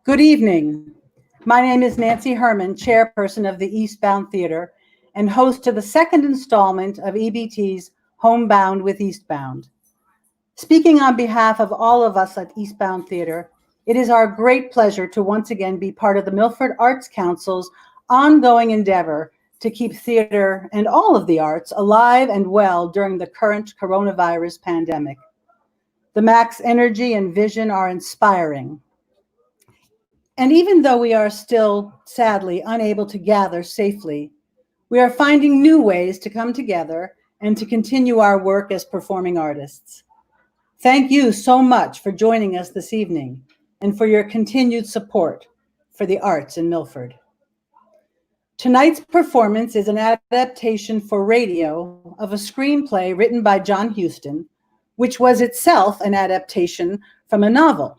Good evening. My name is Nancy Herman, chairperson of the Eastbound Theater and host to the second installment of EBT's Homebound with Eastbound. Speaking on behalf of all of us at Eastbound Theater, it is our great pleasure to once again be part of the Milford Arts Council's ongoing endeavor to keep theater and all of the arts alive and well during the current coronavirus pandemic. The MAC's energy and vision are inspiring. And even though we are still, sadly, unable to gather safely, we are finding new ways to come together and to continue our work as performing artists. Thank you so much for joining us this evening and for your continued support for the arts in Milford. Tonight's performance is an adaptation for radio of a screenplay written by John Huston, which was itself an adaptation from a novel.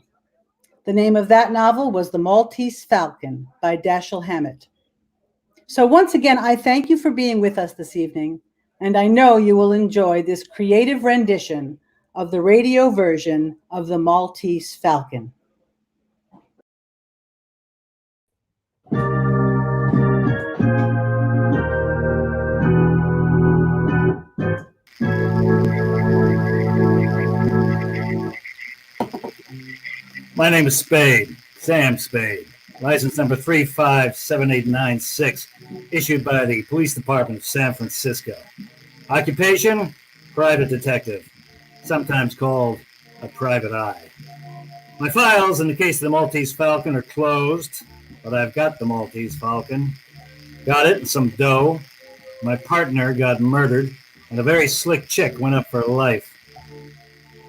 The name of that novel was The Maltese Falcon by Dashiell Hammett. So once again, I thank you for being with us this evening, and I know you will enjoy this creative rendition of the radio version of The Maltese Falcon. My name is Spade, Sam Spade, license number 357896, issued by the Police Department of San Francisco. Occupation, private detective, sometimes called a private eye. My files in the case of the Maltese Falcon are closed, but I've got the Maltese Falcon. Got it and some dough. My partner got murdered, and a very slick chick went up for life.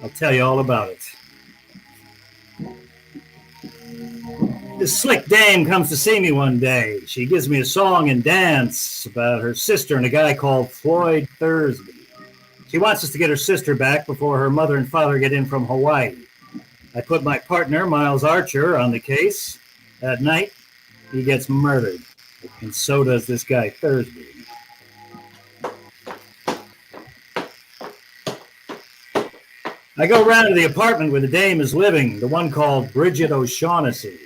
I'll tell you all about it. This slick dame comes to see me one day. She gives me a song and dance about her sister and a guy called Floyd Thursby. She wants us to get her sister back before her mother and father get in from Hawaii. I put my partner, Miles Archer, on the case. That night, he gets murdered, and so does this guy Thursby. I go round to the apartment where the dame is living, the one called Bridget O'Shaughnessy.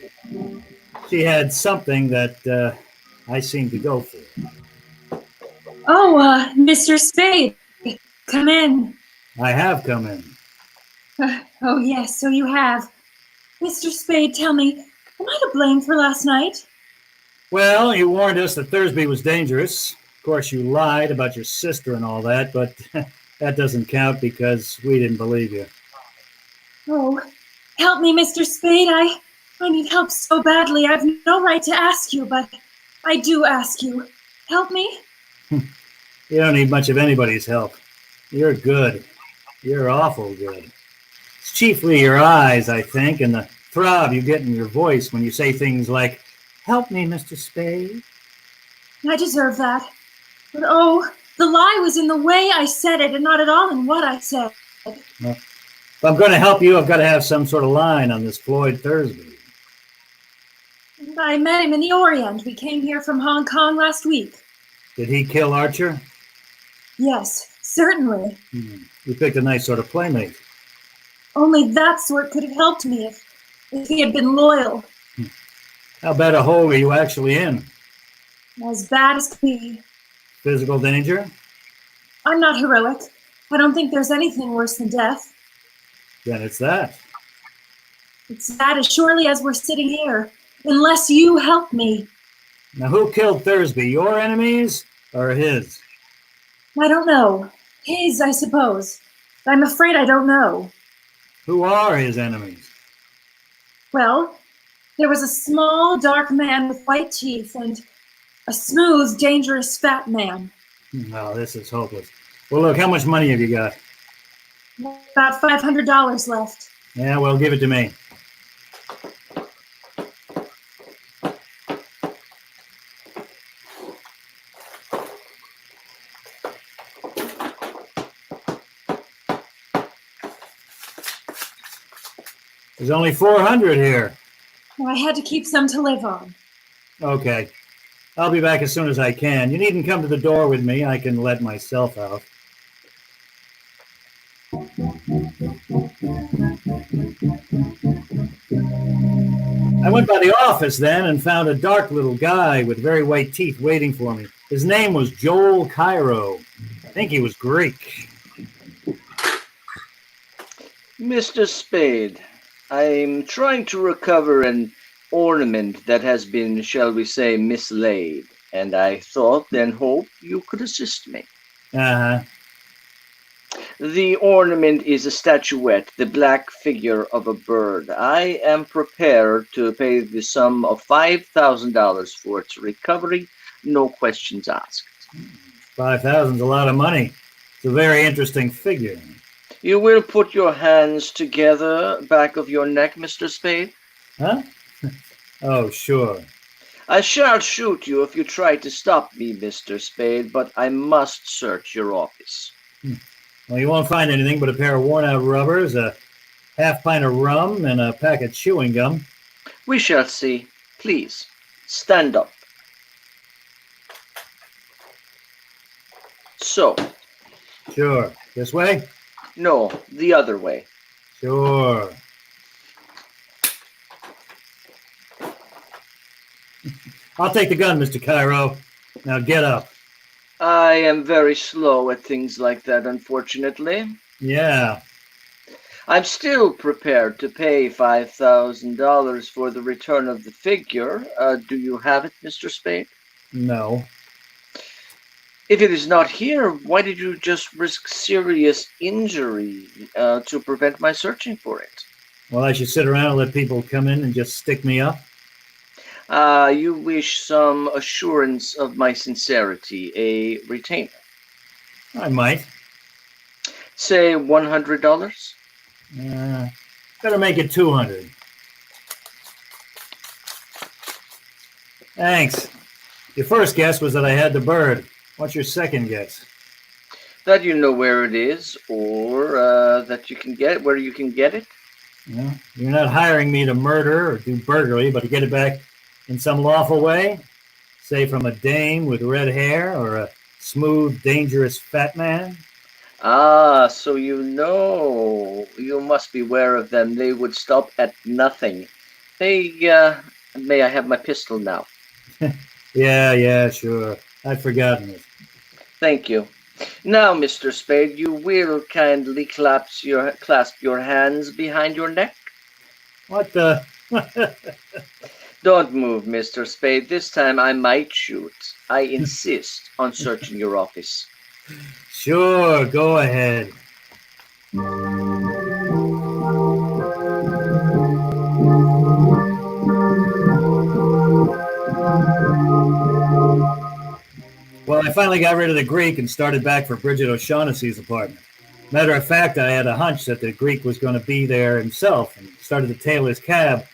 She had something that I seem to go for. Oh, Mr. Spade, come in. I have come in. Oh, yes, so you have. Mr. Spade, tell me, am I to blame for last night? Well, you warned us that Thursby was dangerous. Of course, you lied about your sister and all that, but that doesn't count because we didn't believe you. Oh, help me, Mr. Spade. I need help so badly. I've no right to ask you, but I do ask you. Help me? You don't need much of anybody's help. You're good. You're awful good. It's chiefly your eyes, I think, and the throb you get in your voice when you say things like, "Help me, Mr. Spade." I deserve that. But oh, the lie was in the way I said it and not at all in what I said. Well, if I'm going to help you, I've got to have some sort of line on this Floyd Thursby. I met him in the Orient. We came here from Hong Kong last week. Did he kill Archer? Yes, certainly. You picked a nice sort of playmate. Only that sort could have helped me if he had been loyal. How bad a hole are you actually in? As bad as could be. Physical danger? I'm not heroic. I don't think there's anything worse than death. Then it's that. It's that as surely as we're sitting here. Unless you help me. Now, who killed Thursby? Your enemies or his? I don't know. His, I suppose. I'm afraid I don't know. Who are his enemies? Well, there was a small, dark man with white teeth, and A smooth, dangerous fat man. No, this is hopeless. Well, look, how much money have you got? About $500 left. Yeah, well, give it to me. There's only 400 here. I had to keep some to live on. Okay. I'll be back as soon as I can. You needn't come to the door with me. I can let myself out. I went by the office then and found a dark little guy with very white teeth waiting for me. His name was Joel Cairo. I think he was Greek. Mr. Spade, I'm trying to recover an ornament that has been, shall we say, mislaid, and I thought and hoped you could assist me. Uh-huh. The ornament is a statuette, the black figure of a bird. I am prepared to pay the sum of $5,000 for its recovery, no questions asked. 5,000's a lot of money. It's a very interesting figure. You will put your hands together back of your neck, Mr. Spade? Huh? Oh, sure. I shall shoot you if you try to stop me, Mr. Spade, but I must search your office. Well, you won't find anything but a pair of worn-out rubbers, a half pint of rum, and a pack of chewing gum. We shall see. Please, stand up. So. Sure. This way? No, the other way. Sure. I'll take the gun, Mr. Cairo. Now get up. I am very slow at things like that, unfortunately. Yeah. I'm still prepared to pay $5,000 for the return of the figure. Do you have it, Mr. Spade? No. If it is not here, why did you just risk serious injury to prevent my searching for it? Well, I should sit around and let people come in and just stick me up? You wish some assurance of my sincerity, a retainer. I might. Say $100? Better make it 200. Thanks. Your first guess was that I had the bird. What's your second guess? That you know where it is, or that you can get it, where you can get it? Well, you're not hiring me to murder or do burglary, but to get it back in some lawful way? Say from a dame with red hair or a smooth, dangerous fat man? Ah, so you know. You must beware of them. They would stop at nothing. May I have my pistol now? Yeah, sure. I'd forgotten it. Thank you. Now, Mr. Spade, you will kindly clasp your hands behind your neck? What the? Don't move, Mr. Spade. This time I might shoot. I insist on searching your office. Sure, go ahead. Well, I finally got rid of the Greek and started back for Bridget O'Shaughnessy's apartment. Matter of fact, I had a hunch that the Greek was going to be there himself and started to tail his cab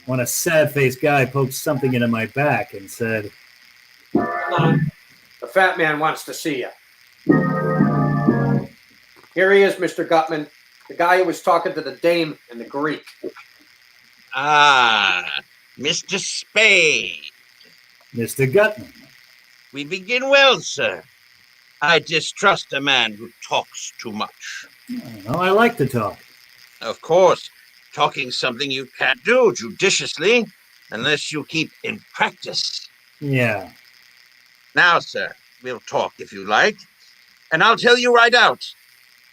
when a sad-faced guy poked something into my back and said, "The fat man wants to see you." Here he is, Mr. Gutman, the guy who was talking to the dame and the Greek. Ah, Mr. Spade. Mr. Gutman. We begin well, sir. I distrust a man who talks too much. I like to talk. Of course, talking's something you can't do judiciously unless you keep in practice. Yeah. Now, sir, we'll talk if you like, and I'll tell you right out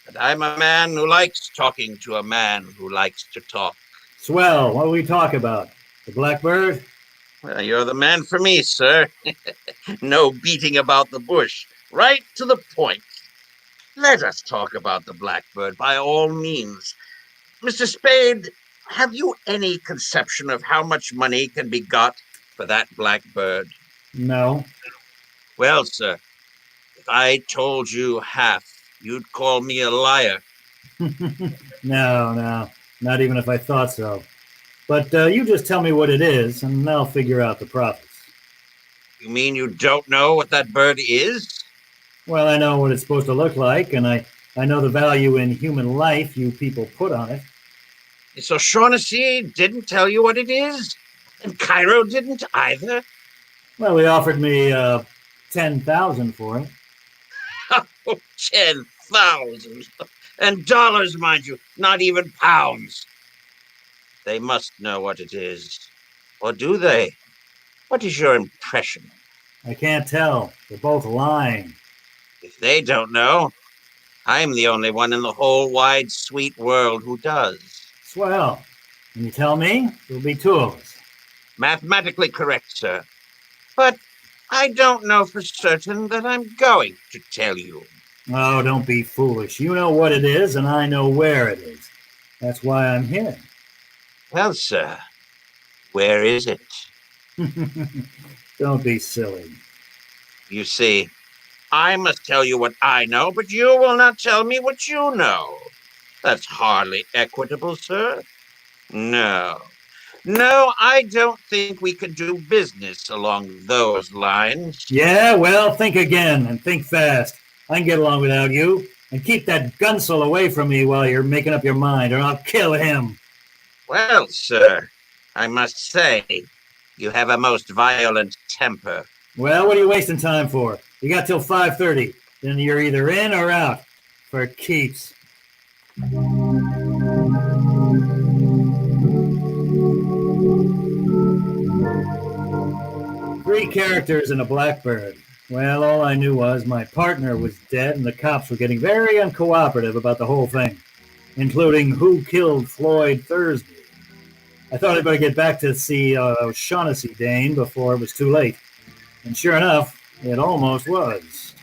that I'm a man who likes talking to a man who likes to talk. Swell. What will we talk about? The blackbird? Well, you're the man for me, sir. No beating about the bush. Right to the point. Let us talk about the blackbird by all means. Mr. Spade, have you any conception of how much money can be got for that blackbird? No. Well, sir, if I told you half, you'd call me a liar. No, not even if I thought so. But you just tell me what it is, and I'll figure out the profits. You mean you don't know what that bird is? Well, I know what it's supposed to look like, and I know the value in human life you people put on it. So Shaughnessy didn't tell you what it is? And Cairo didn't either? Well, he offered me 10,000 for it. Oh, 10,000. And dollars, mind you, not even pounds. They must know what it is. Or do they? What is your impression? I can't tell. They're both lying. If they don't know, I'm the only one in the whole wide, sweet world who does. Swell. When you tell me, there'll be two of us. Mathematically correct, sir. But I don't know for certain that I'm going to tell you. Oh, don't be foolish. You know what it is, and I know where it is. That's why I'm here. Well, sir, where is it? Don't be silly. You see, I must tell you what I know, but you will not tell me what you know. That's hardly equitable, sir. No. No, I don't think we could do business along those lines. Yeah, well, think again, and think fast. I can get along without you. And keep that gunsel away from me while you're making up your mind, or I'll kill him. Well, sir, I must say, you have a most violent temper. Well, what are you wasting time for? You got till 5:30. Then you're either in or out. For keeps. Three characters and a blackbird. Well, all I knew was my partner was dead and the cops were getting very uncooperative about the whole thing, including who killed Floyd Thursby. I thought I'd better get back to see Shaughnessy Dane before it was too late. And sure enough, it almost was.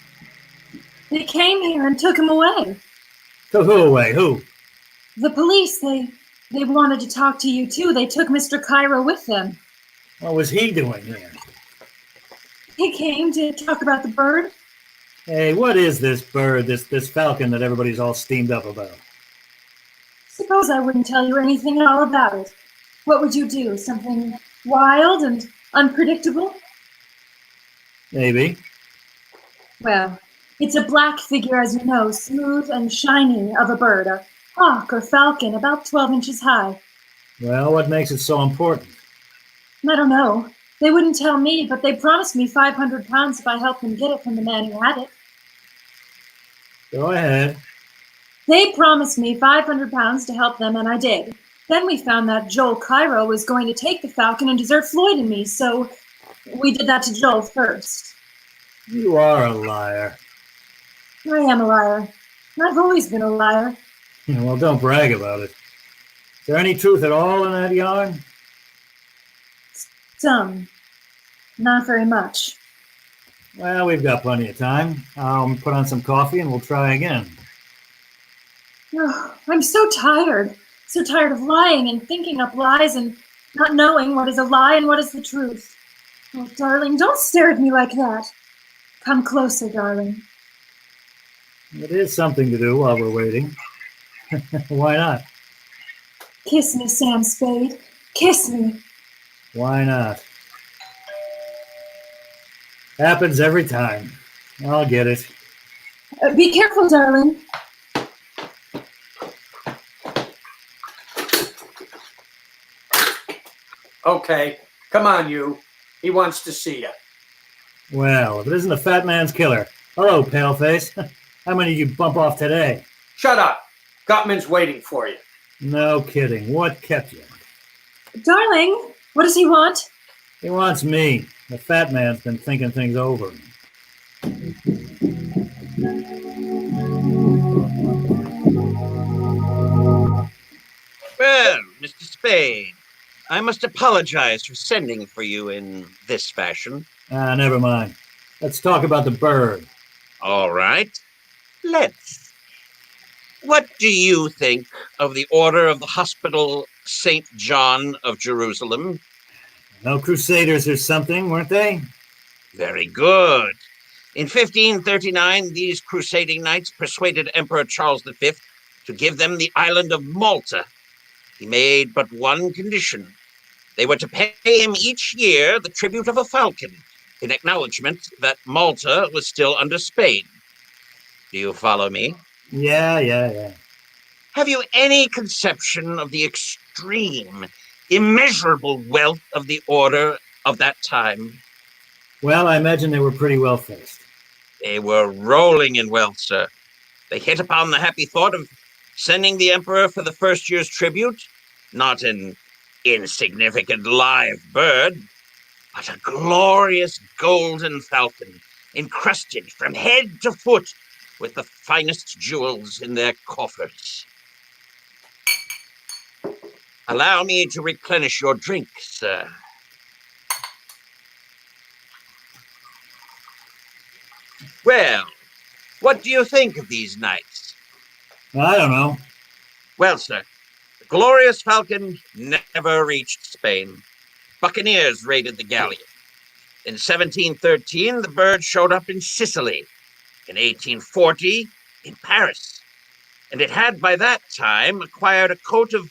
They came here and took him away. Took who away? Who? The police, they wanted to talk to you too. They took Mr. Cairo with them. What was he doing here? He came to talk about the bird. Hey, what is this bird, this falcon that everybody's all steamed up about? Suppose I wouldn't tell you anything at all about it. What would you do? Something wild and unpredictable? Maybe. Well, it's a black figure, as you know, smooth and shiny of a bird, a hawk or falcon, about 12 inches high. Well, what makes it so important? I don't know. They wouldn't tell me, but they promised me 500 pounds if I helped them get it from the man who had it. Go ahead. They promised me 500 pounds to help them, and I did. Then we found that Joel Cairo was going to take the falcon and desert Floyd and me, so we did that to Joel first. You are a liar. I am a liar. I've always been a liar. Well, don't brag about it. Is there any truth at all in that yarn? Some. Not very much. Well, we've got plenty of time. I'll put on some coffee and we'll try again. Oh, I'm so tired. So tired of lying and thinking up lies and not knowing what is a lie and what is the truth. Oh, darling, don't stare at me like that. Come closer, darling. It is something to do while we're waiting. Why not? Kiss me, Sam Spade. Kiss me. Why not? Happens every time. I'll get it. Be careful, darling. Okay, come on, you. He wants to see you. Well, if it isn't the fat man's killer. Hello, paleface. How many did you bump off today? Shut up. Gutman's waiting for you. No kidding. What kept you? Darling, what does he want? He wants me. The fat man's been thinking things over. Well, Mr. Spade, I must apologize for sending for you in this fashion. Never mind. Let's talk about the bird. All right, let's. What do you think of the order of the Hospital St. John of Jerusalem? No crusaders or something, weren't they? Very good. In 1539, these crusading knights persuaded Emperor Charles V to give them the island of Malta. He made but one condition. They were to pay him each year the tribute of a falcon, in acknowledgement that Malta was still under Spain. Do you follow me? Yeah. Have you any conception of the extreme, immeasurable wealth of the order of that time? Well, I imagine they were pretty well faced. They were rolling in wealth, sir. They hit upon the happy thought of sending the emperor for the first year's tribute, not an insignificant live bird, but a glorious golden falcon, encrusted from head to foot with the finest jewels in their coffers. Allow me to replenish your drink, sir. Well, what do you think of these knights? I don't know. Well, sir, the glorious falcon never reached Spain. Buccaneers raided the galleon. In 1713, the bird showed up in Sicily. In 1840, in Paris. And it had by that time acquired a coat of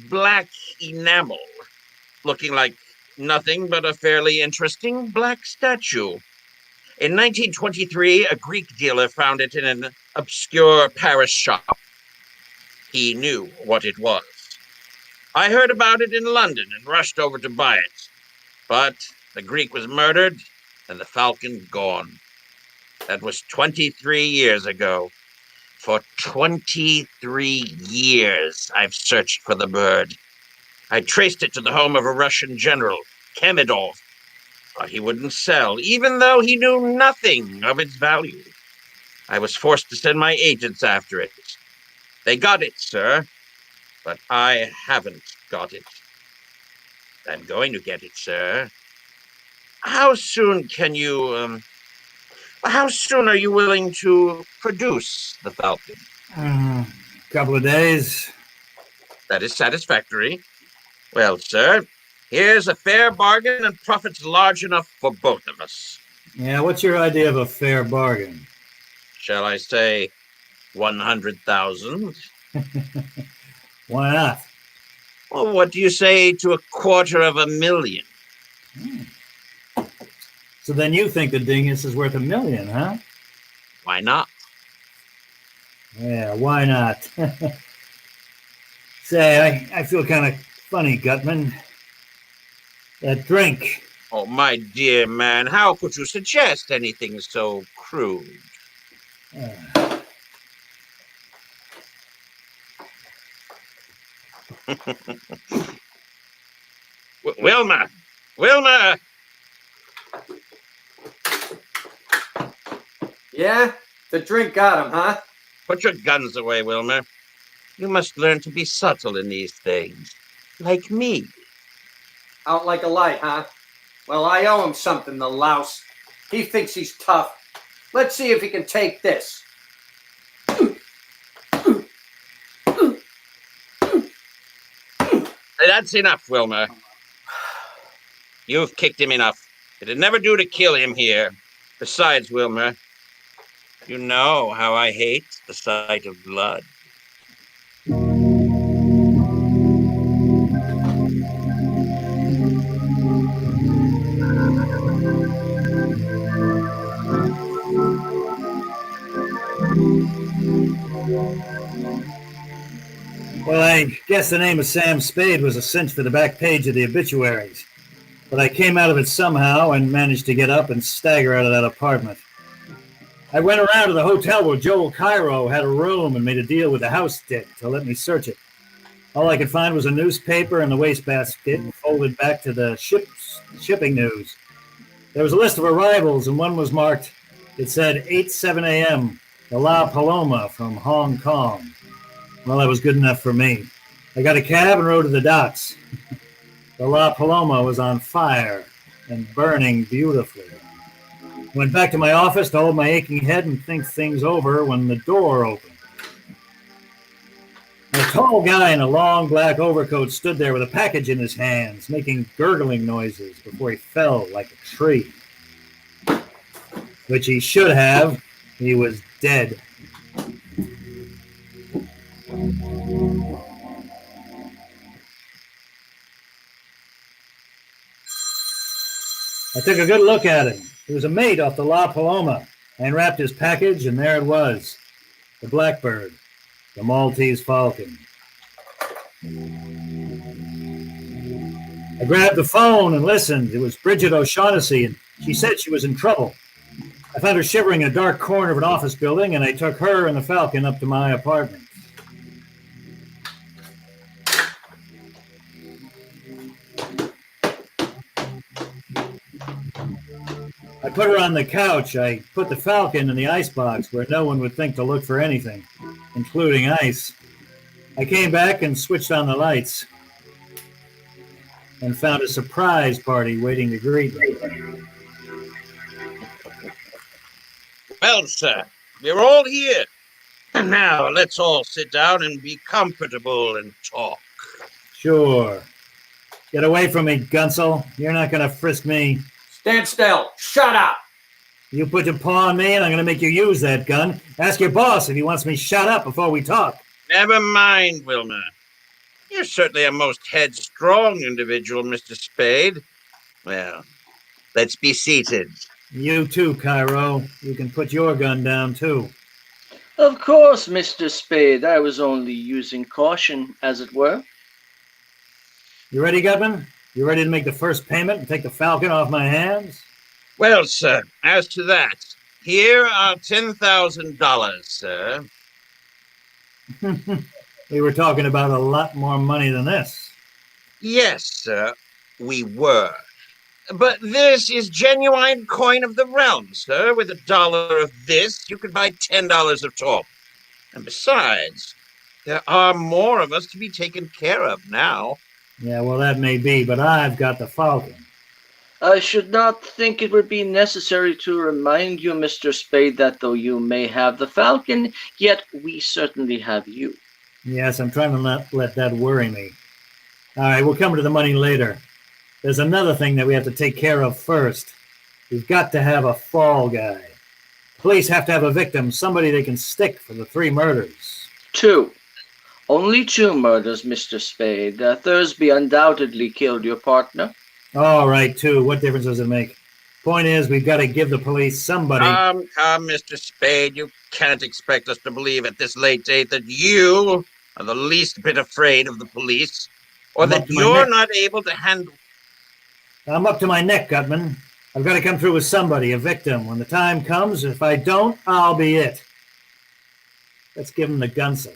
black enamel, looking like nothing but a fairly interesting black statue. In 1923, a Greek dealer found it in an obscure Paris shop. He knew what it was. I heard about it in London and rushed over to buy it. But the Greek was murdered and the falcon gone. That was 23 years ago. For 23 years, I've searched for the bird. I traced it to the home of a Russian general, Kemedov, but he wouldn't sell, even though he knew nothing of its value. I was forced to send my agents after it. They got it, sir, but I haven't got it. I'm going to get it, sir. How soon are you willing to produce the falcon? Couple of days. That is satisfactory. Well, sir, here's a fair bargain and profits large enough for both of us. Yeah, what's your idea of a fair bargain? Shall I say 100,000? Why not? Well, what do you say to $250,000? So then you think the dingus is worth $1 million, huh? Why not? Yeah, why not? Say, I feel kind of funny, Gutman. That drink. Oh, my dear man, how could you suggest anything so crude? Wilma! Wilma! Yeah? The drink got him, huh? Put your guns away, Wilmer. You must learn to be subtle in these things. Like me. Out like a light, huh? Well, I owe him something, the louse. He thinks he's tough. Let's see if he can take this. That's enough, Wilmer. You've kicked him enough. It'd never do to kill him here. Besides, Wilmer, you know how I hate the sight of blood. Well, I guess the name of Sam Spade was a cinch for the back page of the obituaries. But I came out of it somehow and managed to get up and stagger out of that apartment. I went around to the hotel where Joel Cairo had a room and made a deal with the house dick to let me search it. All I could find was a newspaper in the wastebasket folded back to the shipping news. There was a list of arrivals, and one was marked. It said 8:07 a.m., the La Paloma from Hong Kong. Well, that was good enough for me. I got a cab and rode to the docks. The La Paloma was on fire and burning beautifully. Went back to my office to hold my aching head and think things over when the door opened. A tall guy in a long black overcoat stood there with a package in his hands, making gurgling noises before he fell like a tree. which he should have. He was dead. I took a good look at him. He was a mate off the La Paloma. I unwrapped his package, and there it was. The Blackbird. The Maltese Falcon. I grabbed the phone and listened. It was Bridget O'Shaughnessy, and she said she was in trouble. I found her shivering in a dark corner of an office building, and I took her and the Falcon up to my apartment. I put her on the couch. I put the Falcon in the icebox where no one would think to look for anything, including ice. I came back and switched on the lights and found a surprise party waiting to greet me. Well, sir, we're all here. And now let's all sit down and be comfortable and talk. Sure. Get away from me, Gunsel. You're not going to frisk me. Stand still. Shut up. You put your paw on me, and I'm going to make you use that gun. Ask your boss if he wants me shut up before we talk. Never mind, Wilmer. You're certainly a most headstrong individual, Mr. Spade. Well, let's be seated. You too, Cairo. You can put your gun down, too. Of course, Mr. Spade. I was only using caution, as it were. You ready, Gutman? You ready to make the first payment and take the Falcon off my hands? Well, sir, as to that, here are $10,000, sir. We were talking about a lot more money than this. Yes, sir, we were. But this is genuine coin of the realm, sir. With $1 of this, you could buy $10 of talk. And besides, there are more of us to be taken care of now. Yeah, well, that may be, but I've got the Falcon. I should not think it would be necessary to remind you, Mr. Spade, that though you may have the Falcon, yet we certainly have you. Yes, I'm trying to not let that worry me. All right, we'll come to the money later. There's another thing that we have to take care of first. We've got to have a fall guy. Police have to have a victim, somebody they can stick for the 3 murders. 2. Only 2 murders, Mr. Spade. Thursby undoubtedly killed your partner. All right, 2. What difference does it make? Point is, we've got to give the police somebody. Come, Mr. Spade. You can't expect us to believe at this late date that you are the least bit afraid of the police, or I'm that up to my you're neck. not able to handle... I'm up to my neck, Gutman. I've got to come through with somebody, a victim. When the time comes, if I don't, I'll be it. Let's give him the gunsel.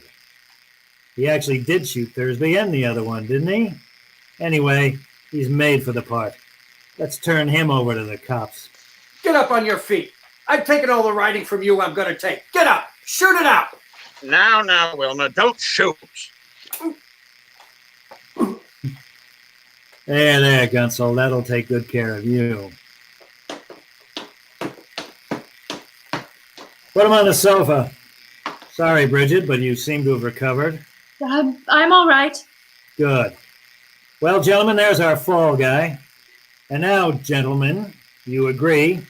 He actually did shoot Thursby and the other one, didn't he? Anyway, he's made for the part. Let's turn him over to the cops. Get up on your feet. I've taken all the writing from you I'm going to take. Get up. Shoot it out. Now, Wilmer, don't shoot. There, Gunsel. That'll take good care of you. Put him on the sofa. Sorry, Bridget, but you seem to have recovered. I'm all right. Good. Well, gentlemen, there's our fall guy. And now, gentlemen, you agree,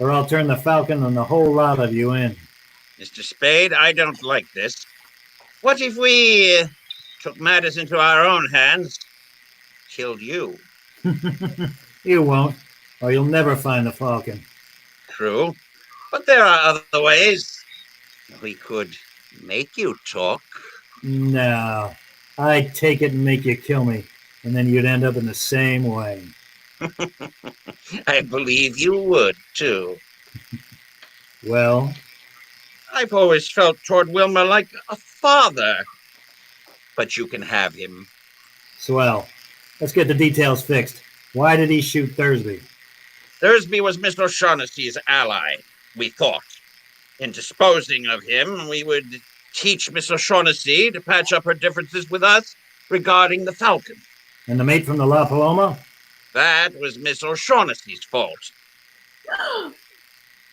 or I'll turn the Falcon and the whole lot of you in. Mr. Spade, I don't like this. What if we took matters into our own hands? Killed you. You won't, or you'll never find the Falcon. True. But there are other ways. We could make you talk. No, I'd take it and make you kill me, and then you'd end up in the same way. I believe you would, too. Well, I've always felt toward Wilmer like a father. But you can have him. swell. Let's get the details fixed. Why did he shoot Thursby? Thursby was Miss O'Shaughnessy's ally, we thought. In disposing of him, we would teach Miss O'Shaughnessy to patch up her differences with us regarding the Falcon. And the mate from the La Paloma? That was Miss O'Shaughnessy's fault.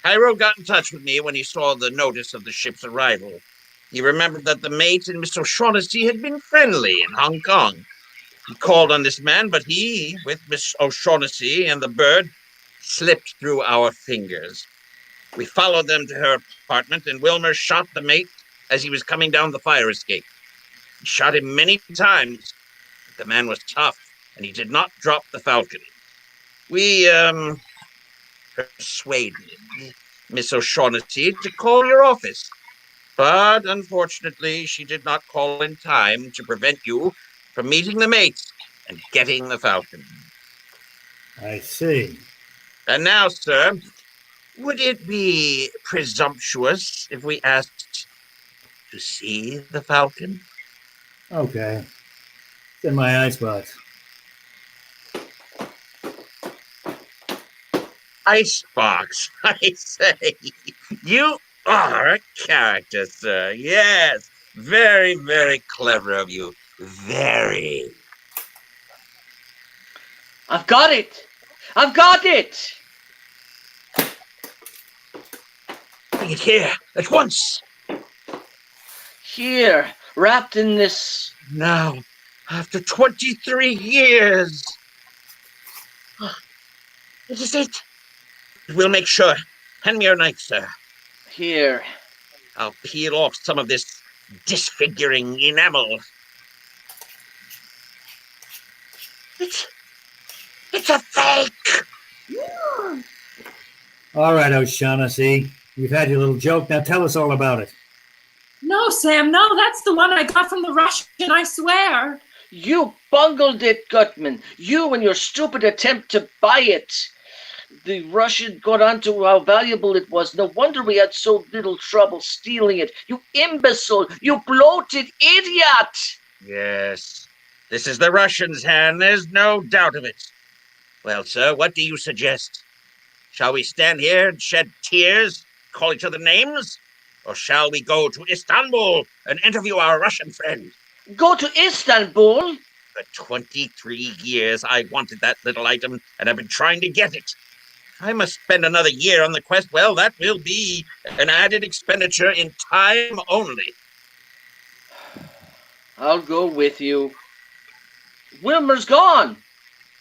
Cairo got in touch with me when he saw the notice of the ship's arrival. He remembered that the mate and Miss O'Shaughnessy had been friendly in Hong Kong. He called on this man, but he, with Miss O'Shaughnessy and the bird, slipped through our fingers. We followed them to her apartment, and Wilmer shot the mate as he was coming down the fire escape. He shot him many times. The man was tough, and he did not drop the Falcon. We, persuaded Miss O'Shaughnessy to call your office. But unfortunately, she did not call in time to prevent you from meeting the mate and getting the Falcon. I see. And now, sir, would it be presumptuous if we asked to see the Falcon? Okay. It's in my icebox. Icebox, I say. You are a character, sir. Yes. Very, very clever of you. Very. I've got it! I've got it! Bring it here at once. Here, wrapped in this. Now, after 23 years. This is it. We'll make sure. Hand me your knife, sir. Here. I'll peel off some of this disfiguring enamel. It's a fake! All right, O'Shaughnessy. You've had your little joke. Now tell us all about it. No, Sam, no, that's the one I got from the Russian, I swear. You bungled it, Gutman. You and your stupid attempt to buy it. The Russian got onto how valuable it was. No wonder we had so little trouble stealing it. You imbecile! You bloated idiot! Yes, this is the Russian's hand. There's no doubt of it. Well, sir, what do you suggest? Shall we stand here and shed tears, call each other names? Or shall we go to Istanbul and interview our Russian friend? Go to Istanbul? For 23 years I wanted that little item, and I've been trying to get it. I must spend another year on the quest. Well, that will be an added expenditure in time only. I'll go with you. Wilmer's gone.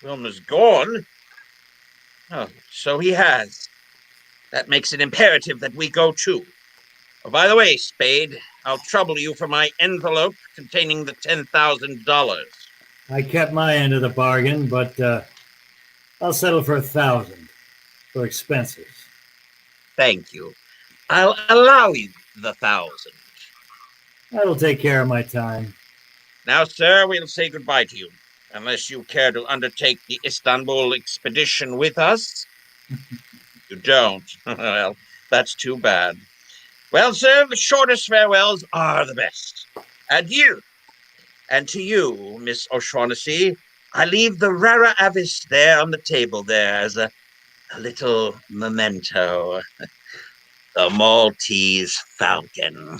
Wilmer's gone? Oh, so he has. That makes it imperative that we go too. Oh, by the way, Spade, I'll trouble you for my envelope containing the $10,000. I kept my end of the bargain, but I'll settle for $1,000 for expenses. Thank you. I'll allow you the 1,000. That'll take care of my time. Now, sir, we'll say goodbye to you, unless you care to undertake the Istanbul expedition with us. You don't. Well, that's too bad. Well, sir, the shortest farewells are the best. Adieu. And to you, Miss O'Shaughnessy, I leave the rara avis there on the table there as a little memento. The Maltese Falcon.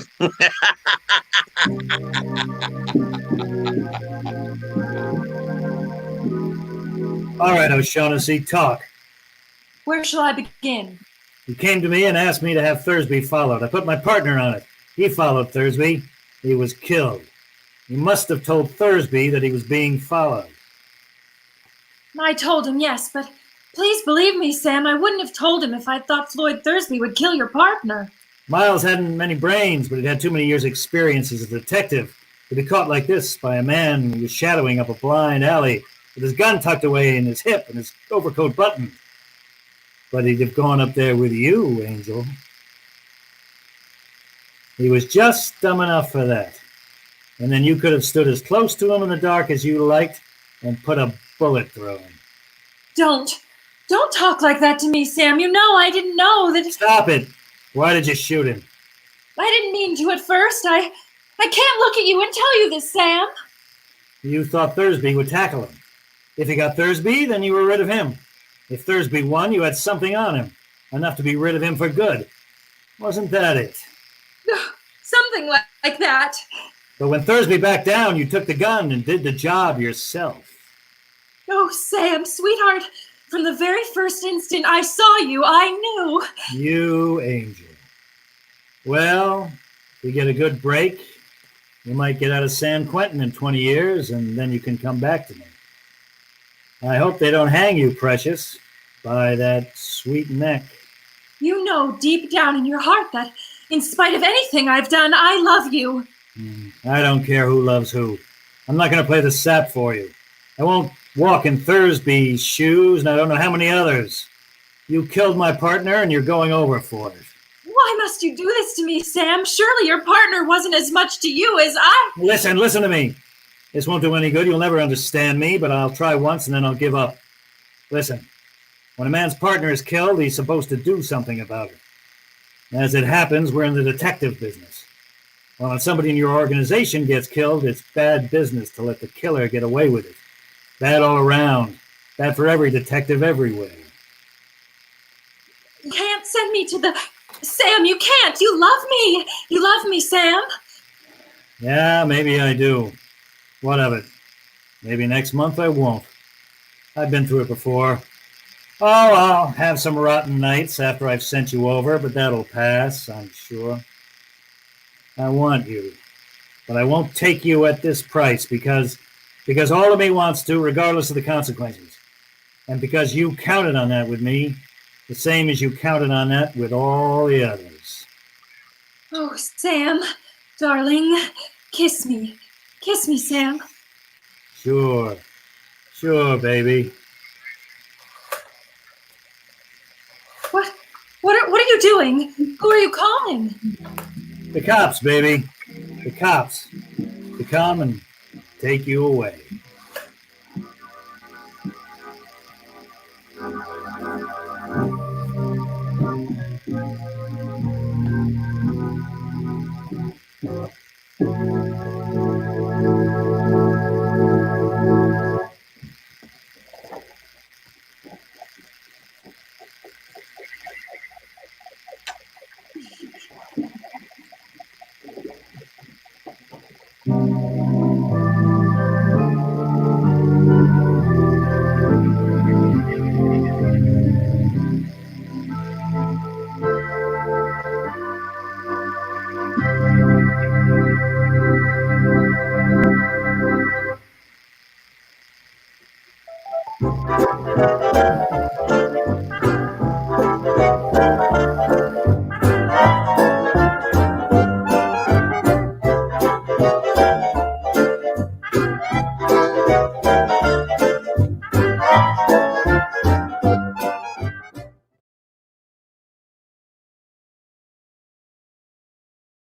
All right, O'Shaughnessy, talk. Where shall I begin? You came to me and asked me to have Thursby followed. I put my partner on it. He followed Thursby. He was killed. You must have told Thursby that he was being followed. I told him, yes, but please believe me, Sam, I wouldn't have told him if I thought Floyd Thursby would kill your partner. Miles hadn't many brains, but he'd had too many years' experience as a detective to be caught like this by a man who was shadowing up a blind alley with his gun tucked away in his hip and his overcoat buttoned. But he'd have gone up there with you, Angel. He was just dumb enough for that. And then you could have stood as close to him in the dark as you liked and put a bullet through him. Don't talk like that to me, Sam. You know I didn't know that. Stop it. Why did you shoot him? I didn't mean to at first. I can't look at you and tell you this, Sam. You thought Thursby would tackle him. If he got Thursby, then you were rid of him. If Thursby won, you had something on him, enough to be rid of him for good. Wasn't that it? Something like that. But when Thursby backed down, you took the gun and did the job yourself. Oh, Sam, sweetheart, from the very first instant I saw you, I knew. You angel. Well, if you get a good break, you might get out of San Quentin in 20 years, and then you can come back to me. I hope they don't hang you, precious, by that sweet neck. You know deep down in your heart that, in spite of anything I've done, I love you. I don't care who loves who. I'm not going to play the sap for you. I won't walk in Thursby's shoes, and I don't know how many others. You killed my partner, and you're going over for it. Why must you do this to me, Sam? Surely your partner wasn't as much to you as I... Listen to me. This won't do any good. You'll never understand me, but I'll try once, and then I'll give up. Listen, when a man's partner is killed, he's supposed to do something about it. As it happens, we're in the detective business. When somebody in your organization gets killed, it's bad business to let the killer get away with it. Bad all around. Bad for every detective everywhere. You can't send me to the... Sam, you can't. You love me. You love me, Sam. Yeah, maybe I do. What of it? Maybe next month I won't. I've been through it before. Oh, I'll have some rotten nights after I've sent you over, but that'll pass, I'm sure. I want you, but I won't take you at this price because all of me wants to, regardless of the consequences. And because you counted on that with me, the same as you counted on that with all the others. Oh, Sam, darling, kiss me. Kiss me, Sam. Sure, baby. What are you doing? Who are you calling? The cops, baby. The cops. To come and take you away.